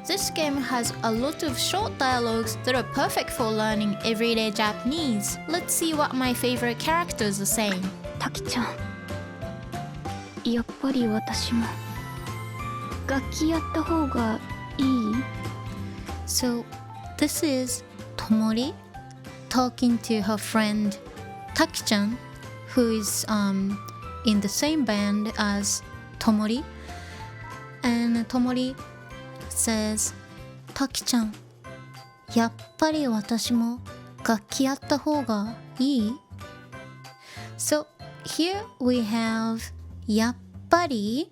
This game has a lot of short dialogues that are perfect for learning everyday Japanese. Let's see what my favorite characters are saying. タキちゃん、やっぱり私も楽器やった方がいい？ So, this is Tomori talking to her friend Taki-chan, who is in the same band as Tomori. And Tomori says, Taki-chan, やっぱり私も楽器やった方がいい? So, here we have やっぱり.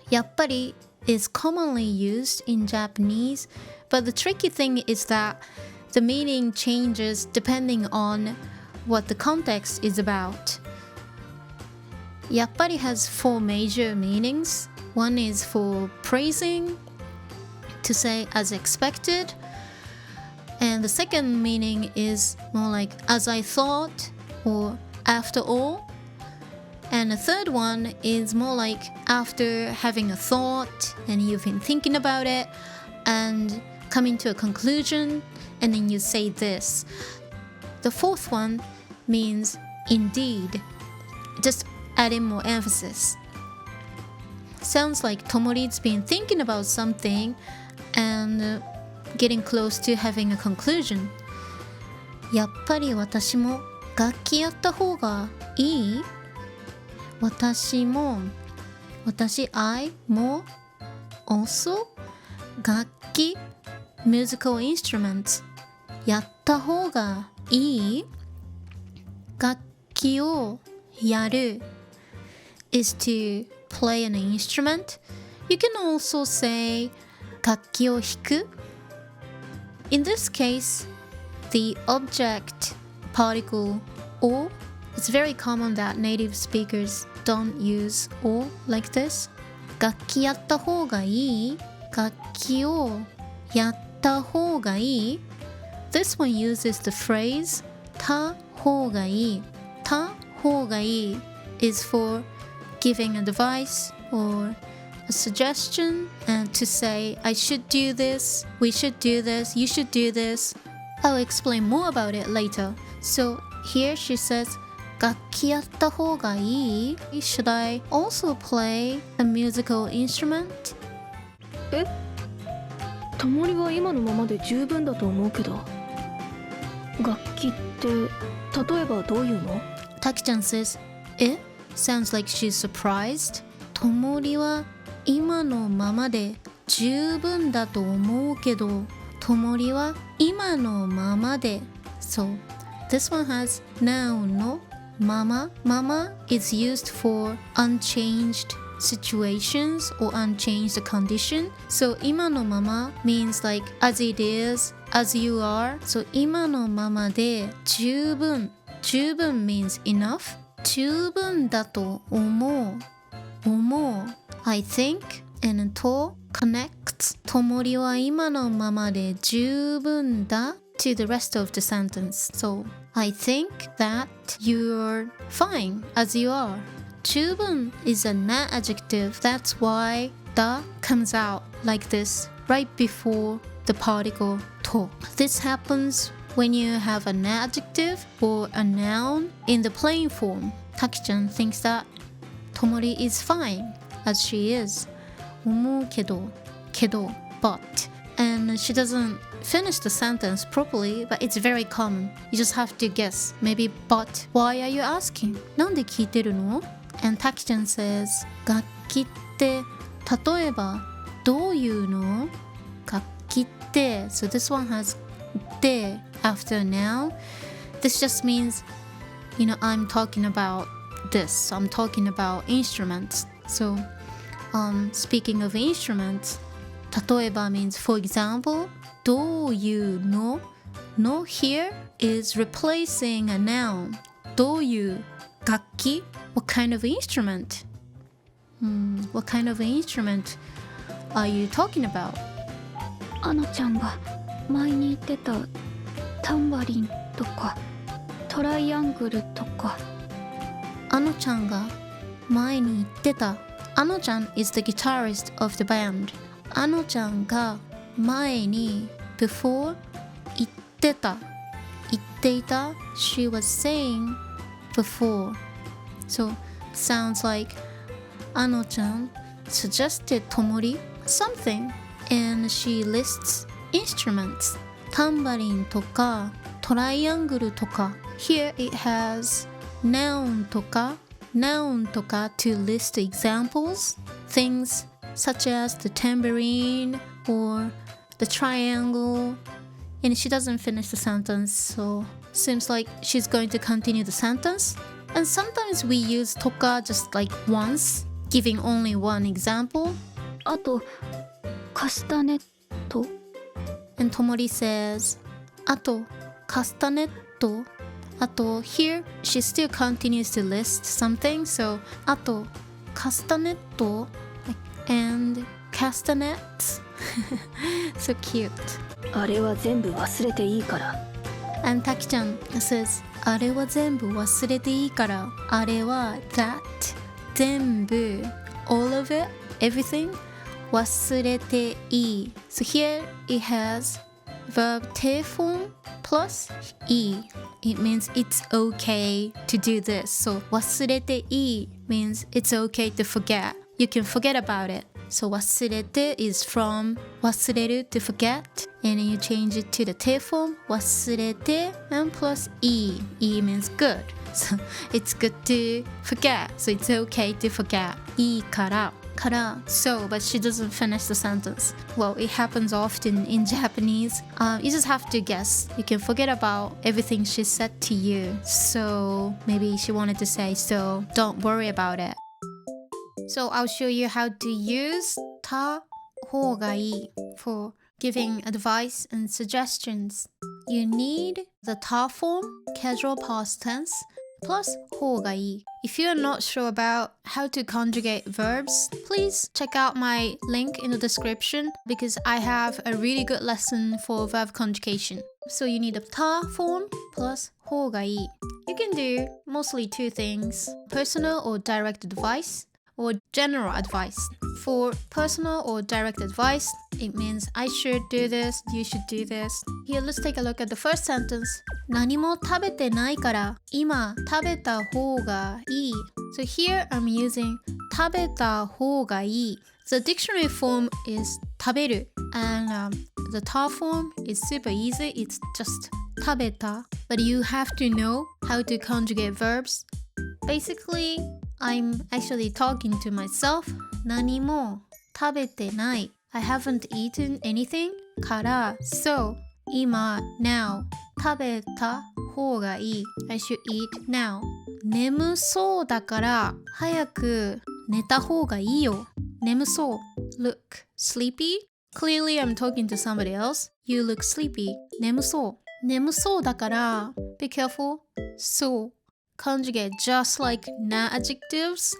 やっぱり is commonly used in Japanese, but the tricky thing is that the meaning changes depending on what the context is about. やっぱり has four major meanings. One is for praising, to say as expected, and the second meaning is more like as I thought or after all, and the third one is more like after having a thought and you've been thinking about it and coming to a conclusion and then you say this. The fourth one means indeed, just adding more emphasis. Sounds like Tomori's been thinking about something and getting close to having a conclusion. やっぱり私も楽器やった方がいい？私も、I も also 楽器 musical instruments やった方がいい？楽器をやる is to play an instrument. You can also say 楽器を弾く. In this case, the object particle or, it's very common that native speakers don't use or like this. 楽器やった方がいい？楽器をやった方がいい？ This one uses the phrase た方がいい。た方がいい is for giving advice or a suggestion and to say I should do this, we should do this, you should do this. I'll explain more about it later. So here she says 楽器やった方がいい? Should I also play a musical instrument? え？ともりは今のままで十分だと思うけど。楽器って例えばどういうの？ Taki-chan says, え? Sounds like she's surprised. ともりは今のままで十分だと思うけど、ともりは今のままで。So, this one has noun のmama. Mama is used for unchanged situations or unchanged condition. So 今のまま means like as it is, as you are. So 今のままで十分 means enough. 十分だと思う I think and と connects ともりは今のままで十分だ to the rest of the sentence. So I think that you're fine as you are. 十分 is a noun adjective. That's why the comes out like this right before the particle と. This happens when you have an adjective or a noun in the plain form. Taki-chan thinks that Tomori is fine as she is. 思うけど but. And she doesn't finish the sentence properly, but it's very common. You just have to guess. Maybe, but why are you asking? なんで聞いてるの? And Taki-chan says, 楽器って例えばどういうの? 楽器って so this one has で after noun. This just means, you know, I'm talking about this. I'm talking about instruments. So, speaking of instruments, 例えば means for example, どういうの? No here is replacing a noun. どういう楽器? What kind of instrument? What kind of instrument are you talking about? アナちゃんが前に言ってたタンバリンとかトライアングルとか。アノちゃんが前に言ってた。アノちゃん is the guitarist of the band. あのちゃんが前に before 言っていた She was saying before. So sounds like あのちゃん suggested Tomori something and she lists instruments. タンバリンとかトライアングルとか Here it has noun とか to list examples, things such as the tambourine or the triangle, and she doesn't finish the sentence, so seems like she's going to continue the sentence. And sometimes we use toka just like once, giving only one example. あとカスタネット And Tomori says あとカスタネットあと here she still continues to list something, so あとカスタネット and castanets. So cute. あれは全部忘れていいから And Taki-chan says あれは全部忘れていいからあれは that 全部 all of it everything 忘れていい So here it has verb te form plus e. It means it's okay to do this. So 忘れていい means it's okay to forget. You can forget about it. So 忘れて is from 忘れる to forget, and then you change it to the te form 忘れて and plus e. E means good. So it's good to forget. So it's okay to forget. いいからso, but she doesn't finish the sentence. Well, it happens often in Japanese. You just have to guess. You can forget about everything she said to you. So maybe she wanted to say so. Don't worry about it. So I'll show you how to use た方がいい for giving advice and suggestions. You need the た form, casual past tense, plus 方がいい. If you're not sure about how to conjugate verbs, please check out my link in the description because I have a really good lesson for verb conjugation. So you need a た form plus 方がいい. You can do mostly two things, personal or direct advice, or general advice. For personal or direct advice, it means I should do this, you should do this. Here, let's take a look at the first sentence. 何も食べてないから今食べた方がいい. So here I'm using 食べた方がいい. The dictionary form is 食べる and the た form is super easy. It's just 食べた. But you have to know how to conjugate verbs. Basically, I'm actually talking to myself. 何も食べてない. I haven't eaten anything から So, 今 now 食べた方がいい. I should eat now. 眠そうだから早く寝た方がいいよ. 眠そう Look sleepy. Clearly I'm talking to somebody else. You look sleepy. 眠そうだから Be careful. So conjugate just like na adjectives.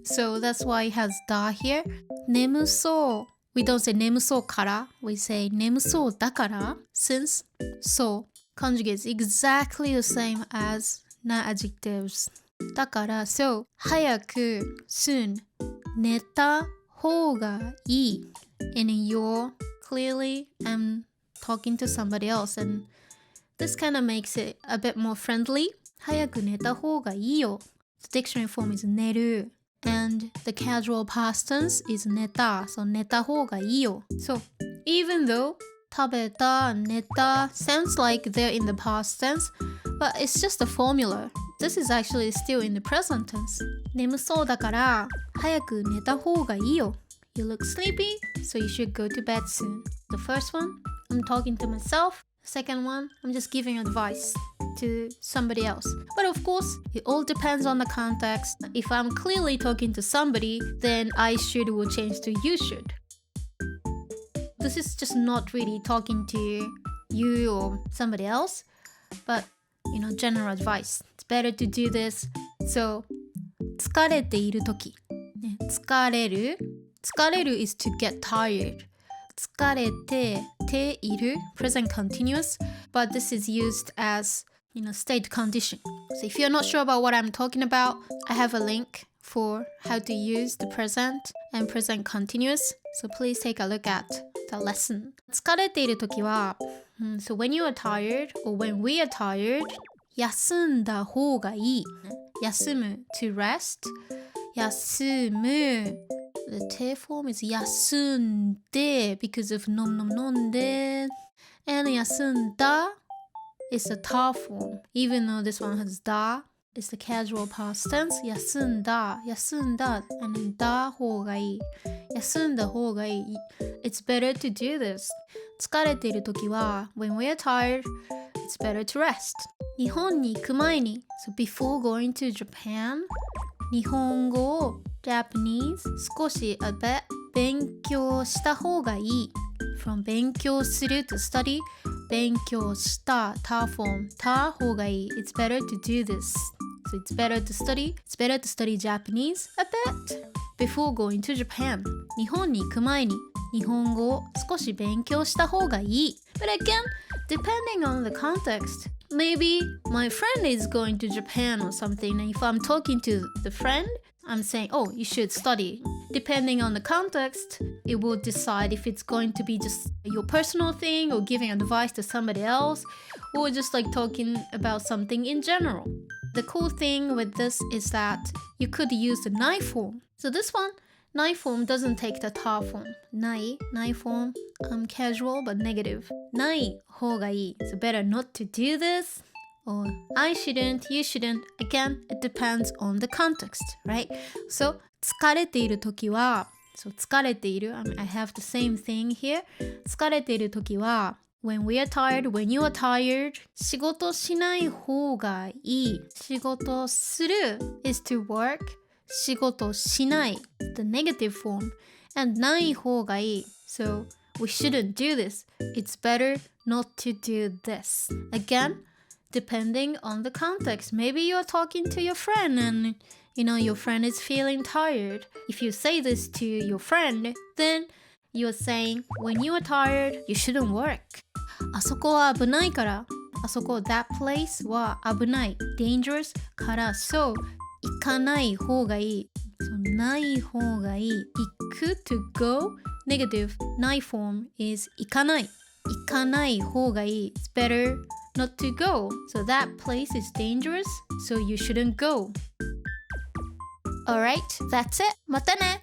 So that's why it has da here. 眠そう We don't say 眠そうから We say 眠そうだから Since so conjugates exactly the same as na adjectives. だから So 早く soon 寝た方がいい And you're clearly talking to somebody else, and this kind of makes it a bit more friendly. 早く寝た方がいいよ. The dictionary form is 寝る and the casual past tense is 寝た. So 寝た方がいいよ. So even though 食べた, 寝た sounds like they're in the past tense, but it's just a formula. This is actually still in the present tense. 眠そうだから早く寝た方がいいよ. You look sleepy, so you should go to bed soon. The first one, I'm talking to myself. Second one, I'm just giving advice to somebody else. But of course, it all depends on the context. If I'm clearly talking to somebody, then I should will change to you should. This is just not really talking to you or somebody else, but general advice. It's better to do this. So, 疲れているとき、ね、疲れる is to get tired. 疲れている present continuous, but this is used as state condition. So if you're not sure about what I'm talking about, I have a link for how to use the present and present continuous. So please take a look at the lesson. 疲れているときは、So when you are tired or when we are tired, 休んだ方がいい。休む to rest. 休む The te form is 休んで because of nom nom 飲んで and 休んだ is the ta form. Even though this one has da, it's the casual past tense. 休んだ and then だ方がいい。休んだ方がいい。It's better to do this. 疲れているときは when we are tired, it's better to rest. 日本に行く前に So before going to Japan, 日本語を Japanese 少し a bit 勉強した方がいい。From 勉強する to study, 勉強した ta form た方がいい。It's better to do this. So it's better to study Japanese a bit before going to Japan. 日本に行く前に日本語を少し勉強した方がいい。But again, depending on the context, maybe my friend is going to Japan or something, and if I'm talking to the friend, I'm saying, oh, you should study. Depending on the context, it will decide if it's going to be just your personal thing or giving advice to somebody else or just like talking about something in general. The cool thing with this is that you could use the nai form. So this one, nai form doesn't take the ta form. Nai form, casual but negative. Nai 方がいい. So better not to do this. Or I shouldn't, you shouldn't. Again, it depends on the context, right? So 疲れているときは So 疲れている I have the same thing here. 疲れているときは When we are tired, when you are tired 仕事しない方がいい。仕事する is to work. 仕事しない the negative form. And ない方がいい。So we shouldn't do this. It's better not to do this. Again, depending on the context. Maybe you're talking to your friend and your friend is feeling tired. If you say this to your friend, then you're saying when you are tired, you shouldn't work. あそこは危ないから。あそこ that place は危ない。dangerous から so 行かない方がいい。So ない方がいい。行く to go negative ない form is 行かない。行かない方がいい。It's better not to go. So that place is dangerous, so you shouldn't go. Alright, that's it. またね